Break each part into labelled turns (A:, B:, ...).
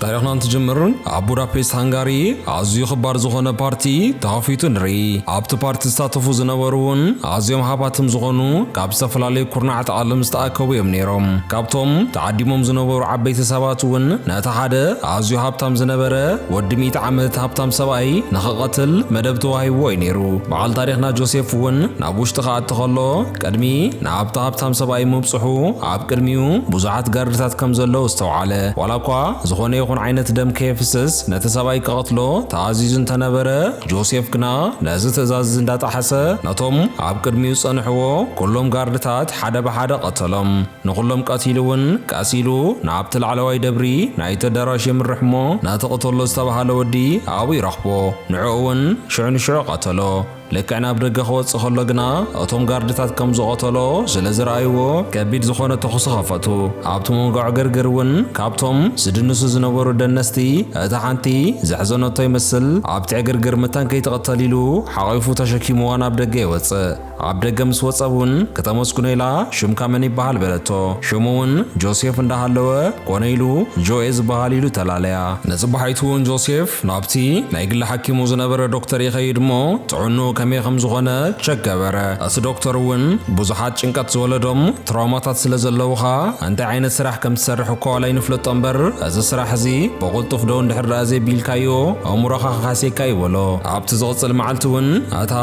A: ታሪኽና እንትጅምርን ኣብ ቡዳፔስት ሃንጋሪ ኣዝዩ ክባር ዝኾነ ፓርቲ ተኸፊቱ ንርኢ ኣብቲ ፓርቲ ዝሳተፉ ዝነበሩውን ኣዝዮም ሃብታም ዝኾኑ ካብ ዝተፈላለዩ ኩርናዓት ዓለም ዝተኣከቡ እዮም ነይሮም ካብቶም ተዓዲሞም ዝነበሩ ዓበይቲ ሰባት እውን ነቲ ሓደ ኣዝዩ ሃብታም ዝነበረ ወዲ 100 ዓመት ሃብታም ሰብኣይ ንኽቐትል መደብ ተዋሂብዎ እዩ ነይሩ በዓል ታሪኽና ጆሴፍ እውን ናብ ውሽጢ ከኣቲ ከሎ ቀድሚ ናብቲ ሃብታም ሰብኣይ ምብፅሑ ኣብ ቅድሚኡ ብዙሓት ጋርድታት ከም ዘለዉ ዝተውዓለ ዋላ እኳ ዝኾነ ይኹን ዓይነት ደም ከየፍስስ ነቲ ሰብኣይ ክቐትሎ ተኣዚዙ እንተነበረ ጆሴፍ ግና ነዚ ትእዛዝ እንዳጣሓሰ ነቶም ኣብ ቅድሚኡ ፀንሕዎ ኩሎም ጋርድታት ሓደ ብሓደ ቀተሎም ንኹሎም ቀቲሉ እውን ቀሲሉ ናብቲ ላዕለዋይ ደብሪ ናይቲ ኣዳራሽ የምርሕ እሞ ናቲ ቅተሎ ዝተባሃለ ወዲ ኣብኡ ይረኽቦ ንዕኡ እውን ሽዑ ንሽዑ ቀተሎ ልክዕ ናብ ደገ ክወፅእ ከሎ ግና እቶም ጋርድታት ከም ዝቐተሎ ስለ ዝረኣይዎ ከቢድ ዝኾነ ተኹሲ ኸፈቱ ኣብቲ መንጋዑ ግርግር እውን ካብቶም ዝድንሱ ዝነበሩ ደነስቲ እቲ ሓንቲ ዘሕዘነቶ ይመስል ኣብቲ ግርግር ምታን ከይተቐተል ኢሉ ሓቒፉ ተሸኪምዋ ናብ ደገ ይወፅእ ኣብ ደገ ምስ ወፀ እውን ከተመስኩኖ ኢላ ሽምካ መን ይበሃል በለቶ ሽሙ እውን ጆሴፍ እንዳሃለወ ኮነ ኢሉ ጆኤ ዝበሃል ኢሉ ተላለያ ነፅባሒቱ እውን ጆሴፍ ናብቲ ናይ ግሊ ሓኪሙ ዝነበረ ዶክተር ይኸይድ እሞ ጥዕኑ ከመይ ከም ዝኾነ ቸክ ገበረ እቲ ዶክተር እውን ብዙሓት ጭንቀት ዝወለዶም ትራውማታት ስለ ዘለውኻ እንታይ ዓይነት ስራሕ ከም ትሰርሕ እኮ ላይ ንፍለጦ እምበር እዚ ስራሕ እዚ ብቕልጡፍ ደው እንድሕር ዳኣ ዘይቢልካዮ ኣእምሮኻ ከኻሴካ ይበሎ ኣብቲ ዝቕፅል መዓልቲ እውን እታ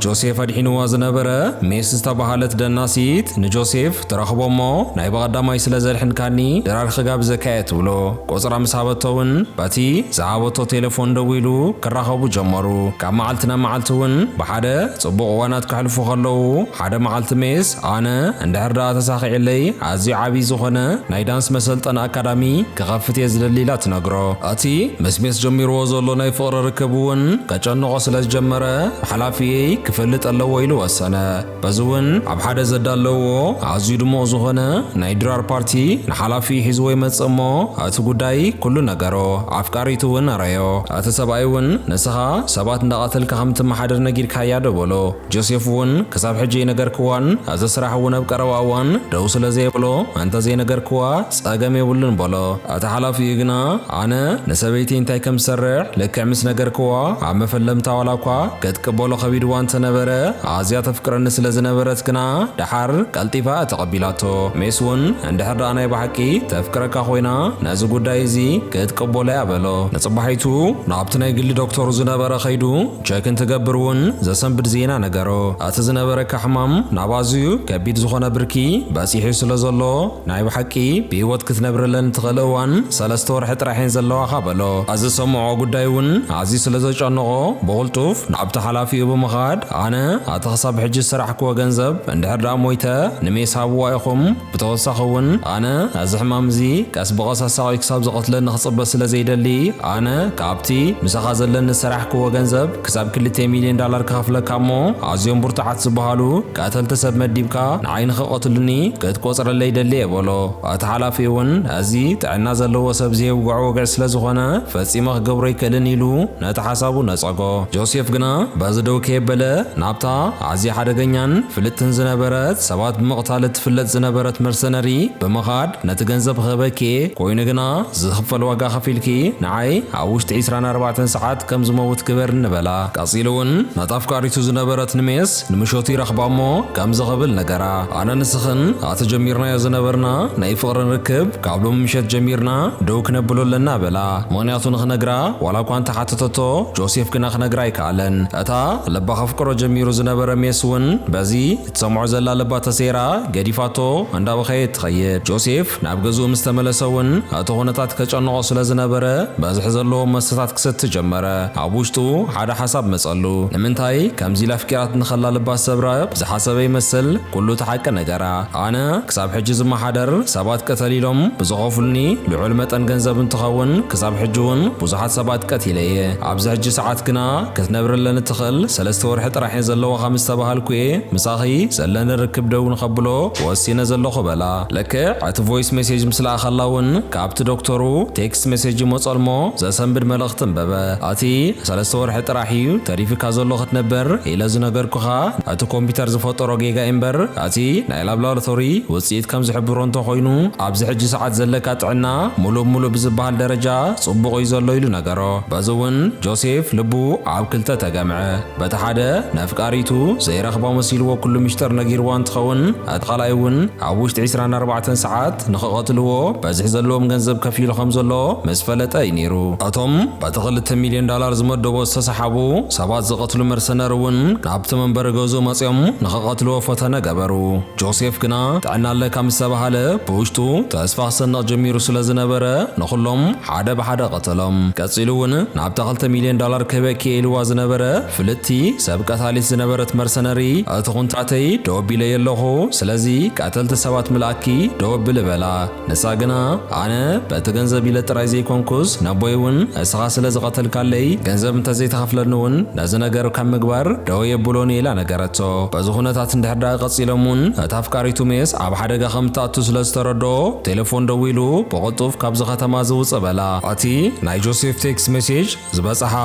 A: ጆሴፍ ኣድሒንዋ ዝነበረ ሜስ ዝተባሃለት ደናሲት ንጆሴፍ ትረኽቦ እሞ ናይ በቐዳማይ ስለ ዘድሕንካኒ ድራር ክጋብዘካ እየ ትብሎ ቁፅራ ምስ ሃበቶ እውን በቲ ዝሃበቶ ቴሌፎን ደው ኢሉ ክራኸቡ ጀመሩ ካብ መዓልቲ ናብ መዓልቲ እውን ሓደ ጽቡቕ እዋናት ክሕልፉ ከለዉ ሓደ መዓልቲ ሜስ ኣነ እንድሕር ዳኣ ተሳኺዕለይ ኣዝዩ ዓብዪ ዝኾነ ናይ ዳንስ መሰልጠኒ ኣካዳሚ ክኸፍት እየ ዝደሊ ኢላ ትነግሮ እቲ ምስ ሜስ ጀሚርዎ ዘሎ ናይ ፍቕሪ ርክብ እውን ከጨንቆ ስለ ዝጀመረ ሓላፊየይ ክፈልጥ ኣለዎ ኢሉ ወሰነ በዚ እውን ኣብ ሓደ ዘዳለዎ ኣዝዩ ድሙቕ ዝኾነ ናይ ድራር ፓርቲ ንሓላፊ ሒዝዎ ይመፅእ እሞ እቲ ጉዳይ ኩሉ ነገሮ ኣፍቃሪቱ እውን ኣረዮ እቲ ሰብኣይ እውን ንስኻ ሰባት እንዳቐተልካ ከም ትመሓደር ነጊርካ ያደበሎ ጆሴፍ እውን ክሳብ ሕጂ ነገርክዋን እዚ ስራሕ እውን ኣብ ቀረባ እዋን ደው ስለ ዘይብሎ እንተ ዘይነገርክዋ ፀገም የብሉን በሎ እቲ ሓላፊኡ ግና ኣነ ንሰበይቲ እንታይ ከም ዝሰርሕ ልክዕ ምስ ነገርክዋ ኣብ መፈለምታ ዋላ እኳ ክትቅበሎ ከቢድዋ እንተነበረ ኣዝያ ተፍቅረኒ ስለ ዝነበረት ግና ድሓር ቀልጢፋ ተቐቢላቶ ሜስ እውን እንድሕር ዳኣ ናይ ብሓቂ ተፍቅረካ ኮይና ነዚ ጉዳይ እዚ ክትቅበሎ እያ በሎ ንፅባሒቱ ናብቲ ናይ ግሊ ዶክተሩ ዝነበረ ከይዱ ቸክን ትገብር እውን ዘሰንብድ ዜና ነገሮ እቲ ዝነበረካ ሕማም ናብ ኣዝዩ ከቢድ ዝኾነ ብርኪ በፂሑ ስለ ዘሎ ናይ ብሓቂ ብሂወት ክትነብረለን ትኽእል እዋን 3 ወርሒ ጥራሕን ዘለዋኻ በሎ እዚ ሰምዖ ጉዳይ እውን ኣዝዩ ስለ ዘጨነቆ ብቕልጡፍ ናብቲ ሓላፊኡ ብምኻድ ኣነ ኣቲ ክሳብ ሕጂ ዝሰራሕክዎ ገንዘብ እንድሕር ዳኣ ሞይተ ንሜስ ሃብዋ ኢኹም ብተወሳኺ እውን ኣነ እዚ ሕማም እዚ ቀስ ብቐስ ኣሳቒ ክሳብ ዝቐትለኒ ክፅበ ስለ ዘይደሊ ኣነ ካብቲ ምሳኻ ዘለኒ ዝሰራሕክዎ ገንዘብ ክሳብ 2 ሚልዮን ዶላር ክኸፍለካ እሞ ኣዝዮም ቡርቱዓት ዝበሃሉ ቀተልቲ ሰብ መዲብካ ንዓይኒ ክቐትሉኒ ክትቆፅረለይ ይደሊ የበሎ እቲ ሓላፊ እውን እዚ ጥዕና ዘለዎ ሰብ ዘይውግዖ ወግዕ ስለ ዝኾነ ፈፂመ ክገብሮ ይክእልን ኢሉ ነቲ ሓሳቡ ነፀጎ ጆሴፍ ግና በዚ ደው ከየበለ ናብታ ኣዝያ ሓደገኛን ፍልጥን ዝነበረት ሰባት ብምቕታል ትፍለጥ ዝነበረት መርሰነሪ ብምኻድ ነቲ ገንዘብ ክህበኪ ኮይኑ ግና ዝኽፈል ዋጋ ከፊልኪ ንዓይ ኣብ ውሽጢ 24 ሰዓት ከም ዝመውት ግበር ንበላ ቀፂሉ እውን ነቲ ኣፍቃሪቱ ዝነበረት ንሜስ ንምሾቱ ይረኽባ እሞ ከም ዝኽብል ነገራ ኣነ ንስኽን ኣቲ ጀሚርናዮ ዝነበርና ናይ ፍቕሪ ርክብ ካብ ሎሚ ምሸት ጀሚርና ደው ክነብሎ ኣለና በላ ምኽንያቱ ንኽነግራ ዋላ እኳ እንተሓተተቶ ጆሴፍ ግና ክነግራ ኣይከኣለን እታ ልባ ከፍቅሮ ጀሚሩ ዝነበረ ሜስ እውን በዚ እትሰምዖ ዘላ ልባ ተሰይራ ገዲፋቶ እንዳበኸየት ትኸይድ ጆሴፍ ናብ ገዝኡ ምስ ተመለሰ እውን እቲ ኩነታት ከጨንቆ ስለ ዝነበረ በዝሒ ዘለዎ መስተታት ክሰቲ ጀመረ ኣብ ውሽጡ ሓደ ሓሳብ መፀሉ ንምንታይ ከምዚ ላፍቂራት ንኸላ ልባ ሰብራ ዝሓሰበ ይመስል ኩሉ ተሓቂ ነገራ ኣነ ክሳብ ሕጂ ዝመሓደር ሰባት ቀተሊሎም ብዝኸፍሉኒ ልዑል መጠን ገንዘብ እንትኸውን ክሳብ ሕጂ እውን ብዙሓት ሰባት ቀቲለየ ኣብዚ ሕጂ ሰዓት ግና ክትነብረለን ትኽእል 3 ወርሒ ጥራሕ ዘለዋኻ ምስ ተባሃልኩ ምሳኺ ዘለኒ ርክብ ደው ንኸብሎ ወሲነ ዘለኹ በላ ልክዕ እቲ ቮይስ ሜሴጅ ምስ ለኣኸላ እውን ካብቲ ዶክተሩ ቴክስት ሜሴጅ መፀልሞ ዘሰንብድ መልእኽቲ እንበበ እቲ 3 ወርሒ ጥራሕ እዩ ተሪፊካ ዘሎ ክትነብር ነበር ኢለ ዝነገርኩኻ እቲ ኮምፒተር ዝፈጠሮ ጌጋ ኤምበር እቲ ናይ ላብራቶሪ ውጽኢት ከም ዝሕብሮ እንተኾይኑ ኣብዚ ሕጂ ሰዓት ዘለካ ጥዕና ሙሉእ ብዝበሃል ደረጃ ጽቡቕ እዩ ዘሎ ኢሉ ነገሮ በዚ እውን ጆሴፍ ልቡ ኣብ ክልተ ተገምዐ በቲ ሓደ ነፍቃሪቱ ዘይረኽባ መሲልዎ ኩሉ ምሽጥር ነጊርዋ እንትኸውን እቲ ኻልኣይ እውን ኣብ ውሽጢ 24 ሰዓት ንኽቐትልዎ በዝሕ ዘለዎም ገንዘብ ከፊሉ ከም ዘሎ ምስ ፈለጠ እዩ ነይሩ እቶም በቲ $2 ሚልዮን ዝመደቦ ዝተሰሓቡ ሰባት ዝቐትሉ መርሰነር እውን ናብቲ መንበሪ ገዝኡ መፅኦም ንኽቐትልዎ ፈተነ ገበሩ ጆሴፍ ግና ጥዕና ኣለካ ምስ ተባሃለ ብውሽጡ ተስፋ ክሰንቕ ጀሚሩ ስለ ዝነበረ ንኹሎም ሓደ ብሓደ ቀተሎም ቀፂሉ እውን ናብቲ $2 ሚልዮን ከበኪ ኢልዋ ዝነበረ ፍልጥቲ ሰብ ቀታሊት ዝነበረት መርሰነሪ እቲ ኩንትራተይ ደው ኣቢለ የለኹ ስለዚ ቀተልቲ ሰባት ምልኣኪ ደው ኣብል በላ ንሳ ግና ኣነ በቲ ገንዘብ ኢለ ጥራይ ዘይኮንኩስ ነቦይ እውን እስኻ ስለ ዝቐተልካለይ ገንዘብ እንተዘይተኸፍለኒ እውን ነዚ ነገር ካብ ምግባር ደው የብሎኒ ኢላ ነገረቶ በዚ ኩነታት እንድሕር ቀፂሎም እውን እቲ ኣፍቃሪቱ ሜስ ኣብ ሓደጋ ከም እትኣቱ ስለ ዝተረድኦ ቴሌፎን ደው ኢሉ ብቕልጡፍ ካብዚ ከተማ ዝውፅእ በላ እቲ ናይ ጆሴፍ ቴክስት ሜሴጅ ዝበፅሓ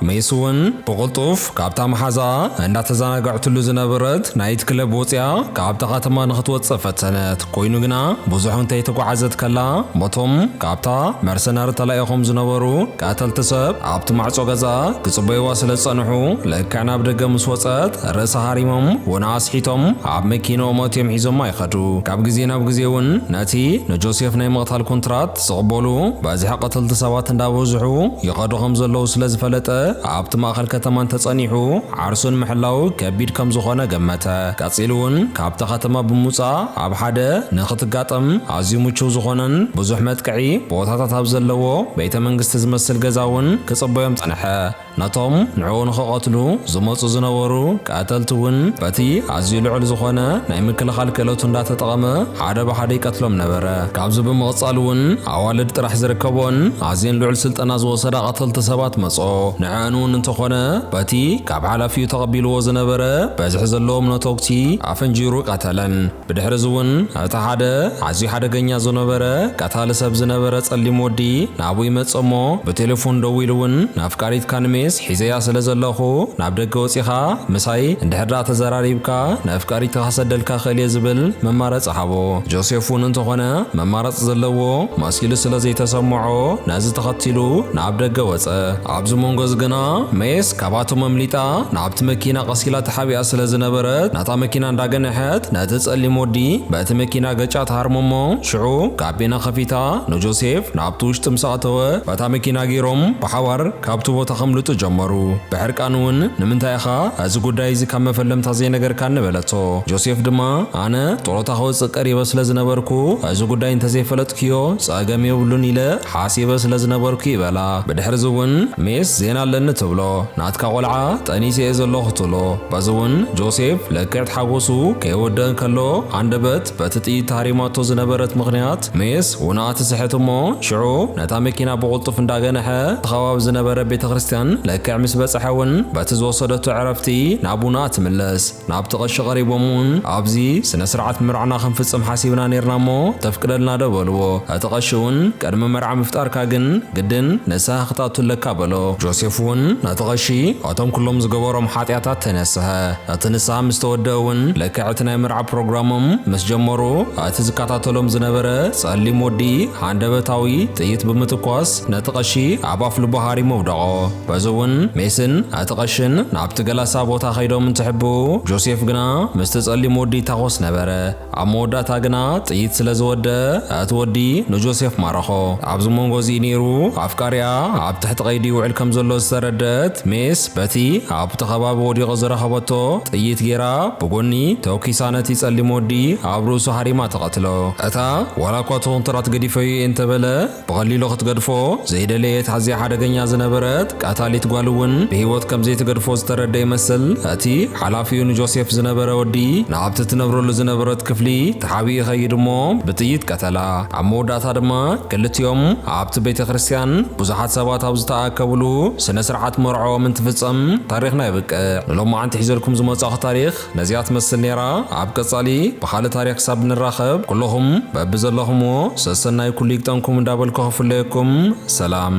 A: ሜስ እውን ብቕልጡፍ ካብታ መሓዛ እንዳተዘናግዕትሉ ዝነበረት ናይት ክለብ ወፅያ ካብታ ከተማ ንኽትወፅእ ፈተነት ኮይኑ ግና ብዙሕ እንተይተጓዓዘት ከላ ሞቶም ካብታ መርሰናሪ ተላኢኾም ዝነበሩ ቀተልቲ ሰብ ኣብቲ ማዕጾ ገዛ ክጽበይዋ ስለ ዝጸንሑ ልክዕ ናብ ደገ ምስ ወፀት ርእሳ ሃሪሞም ወና ኣስሒቶም ኣብ መኪኖም ኣትዮም ሒዞማ ይኸዱ ካብ ግዜ ናብ ግዜ እውን ነቲ ንጆሴፍ ናይ ምቕታል ኮንትራት ዝቕበሉ በዝሒ ቀተልቲ ሰባት እንዳበዝሑ ይኸዱ ከም ዘለዉ ስለ ዝፈለጠ ኣብቲ ማእኸል ከተማ ተጸኒሑ ዓርሱን ምሕላው ከቢድ ከም ዝኾነ ገመተ ቀፂሉ እውን ካብታ ከተማ ብምውፃእ ኣብ ሓደ ንኽትጋጠም ኣዝዩ ምቹው ዝኾነን ብዙሕ መጥቅዒ ቦታታት ኣብ ዘለዎ ቤተ መንግስቲ ዝመስል ገዛ እውን ክጽበዮም ጸንሐ ነቶም ንዕኡ ንኽቐትሉ ዝመፁ ዝነበሩ ቀተልቲ እውን በቲ ኣዝዩ ልዑል ዝኾነ ናይ ምክልኻል ክእለቱ እንዳተጠቐመ ሓደ ብሓደ ይቀትሎም ነበረ ካብዚ ብምቕጻል እውን ኣዋልድ ጥራሕ ዝርከቦን ኣዝየን ልዑል ስልጠና ዝወሰዳ ቀተልቲ ሰባት መጾ ንዕአን እውን እንተኾነ በቲ ካብ ሓላፊኡ ተቐቢልዎ ዝነበረ በዝሒ ዘለዎም ነተውክቲ ኣፈንጂሩ ቀተለን ብድሕሪ እዚ እውን እቲ ሓደ ኣዝዩ ሓደገኛ ዝነበረ ቀታሊ ሰብ ዝነበረ ጸሊም ወዲ ናብኡ ይመጽ እሞ ብቴሌፎን ደው ኢሉ እውን ናፍቃሪትካ ንሜስ ሒዘያ ስለ ዘለኹ ናብ ደገ ወፂኻ ምሳይ እንድሕር ተዘራሪብካ ናፍቃሪትካ ሰደልካ ክእል እየ ዝብል መማረፂ ሃቦ ጆሴፍ እውን እንተኾነ መማረፂ ዘለዎ መሲሉ ስለ ዘይተሰምዖ ነዚ ተኸቲሉ ናብ ደገ ወፀ ኣብዚ መንጎዝ ግና ሜስ ካባቶም መምሊጣ ናብቲ መኪና ቀሲላ ተሓቢኣ ስለ ዝነበረት ናታ መኪና እንዳገነሐት ነቲ ጸሊም ወዲ በቲ መኪና ገጫ ተሃርሞሞ ሽዑ ካቢና ከፊታ ንጆሴፍ ናብቲ ውሽጢ ምሳእተወ በታ መኪና ገይሮም ብሓባር ካብቲ ቦታ ከምልጡ ጀመሩ ብሕርቃን እውን ንምንታይ ኢኻ እዚ ጉዳይ እዚ ካብ መፈለምታ ዘይነገርካ ንበለቶ ጆሴፍ ድማ ኣነ ጦሮታ ክወፅእ ቀሪበ ስለ ዝነበርኩ እዚ ጉዳይ እንተዘይፈለጥክዮ ፀገም የብሉን ኢለ ሓሲበ ስለ ዝነበርኩ ይበላ ብድሕሪ እዚ እውን ሜስ ዜና ኣለኒ ትብሎ ናትካ ቆልዓ ጠኒሰ እየ ዘለኹ ትብሎ በዚ እውን ጆሴፍ ልክዕት ሓጎሱ ከይወድእ ከሎ አንደበት በቲ ጥይት ታሪማቶ ዝነበረት ምኽንያት ሜስ ውንኣ ትስሕት እሞ ሽዑ ነታ መኪና ብቕልጡፍ እንዳገነሐ ተኸባቢ ዝነበረ ቤተ ክርስቲያን ልክዕ ምስ በፅሐ እውን በቲ ዝወሰደቱ ዕረፍቲ ናቡና ትምለስ ናብቲ ቐሺ ቀሪቦም እውን ኣብዚ ስነ ስርዓት ምርዓና ክንፍፅም ሓሲብና ነርና እሞ ተፍቅደልና ዶ በልዎ እቲ ቐሺ እውን ቅድሚ መርዓ ምፍጣርካ ግን ግድን ንስሓ ክተኣቱለካ በሎ ጆሴፍ እውን ነቲ ቐሺ እቶም ኩሎም ዝገበሮም ሓጢኣታት ተነስሐ እቲ ንስሓ ምስ ተወድአ እውን ልክዕ እቲ ናይ ምርዓ ፕሮግራሞም ምስ ጀመሩ እቲ ዝከታተሎም ዝነበረ ጸሊም ወዲ ሃንደበታዊ ጥይት ብምትኳስ ነቲ ቐሺ ኣብ ኣፍ ልቡ ሃሪሞ ወደቆ በዚ እውን ሜስን እቲ ቐሽን ናብቲ ገላሳ ቦታ ኸይዶም እንትሕብኡ ጆሴፍ ግና ምስቲ ጸሊም ወዲ ታኾስ ነበረ ኣብ መወዳእታ ግና ጥይት ስለ ዝወድአ እቲ ወዲ ንጆሴፍ ማረኾ ኣብዚ መንጎ እዚ ነይሩ ኣፍቃሪኣ ኣብ ትሕቲ ቀይዲ ይውዕል ከም ዘሎ ዝተረድአት ሜስ በቲ ኣብቲ ከባቢ ወዲቑ ዝረኸበቶ ጥይት ጌራ ብጎኒ ተወኪሳ ነቲ ጸሊም ወዲ ኣብ ርእሱ ሃሪማ ተቐትሎ እታ ዋላ እኳ ኮንትራት ገዲፈዩ እንተበለ ብቐሊሉ ክትገድፎ ዘይደለየት ኣዝያ ሓደገኛ ዝነበረት ቀታሊት ጓል እውን ብሂወት ከም ዘይትገድፎ ዝተረድአ ይመስል እቲ ሓላፊኡ ንጆሴፍ ዝነበረ ወዲ ናብቲ ትነብረሉ ዝነበረት ክፍሊ ተሓቢኡ ይኸይድ እሞ ብጥይት ቀተላ ኣብ መወዳእታ ድማ ክልቲኦም ኣብቲ ቤተ ክርስቲያን ብዙሓት ሰባት ኣብ ዝተኣከብሉ ስነ ስርዓት መርዖም እንትፍጸም ታሪኽና ይብቅዕ ንሎማዓንቲ ሒዘልኩም ዝመጻኹ ታሪኽ ነዚኣ ትመስል ነይራ ኣብ ቀጻሊ ብኻልእ ታሪኽ ክሳብ ንራኸብ ኩልኹም በቢ ዘለኹምዎ ሰሰናይ ኩሉ ይግጠምኩም እንዳበልኩ ክፍለየኩም ሰላም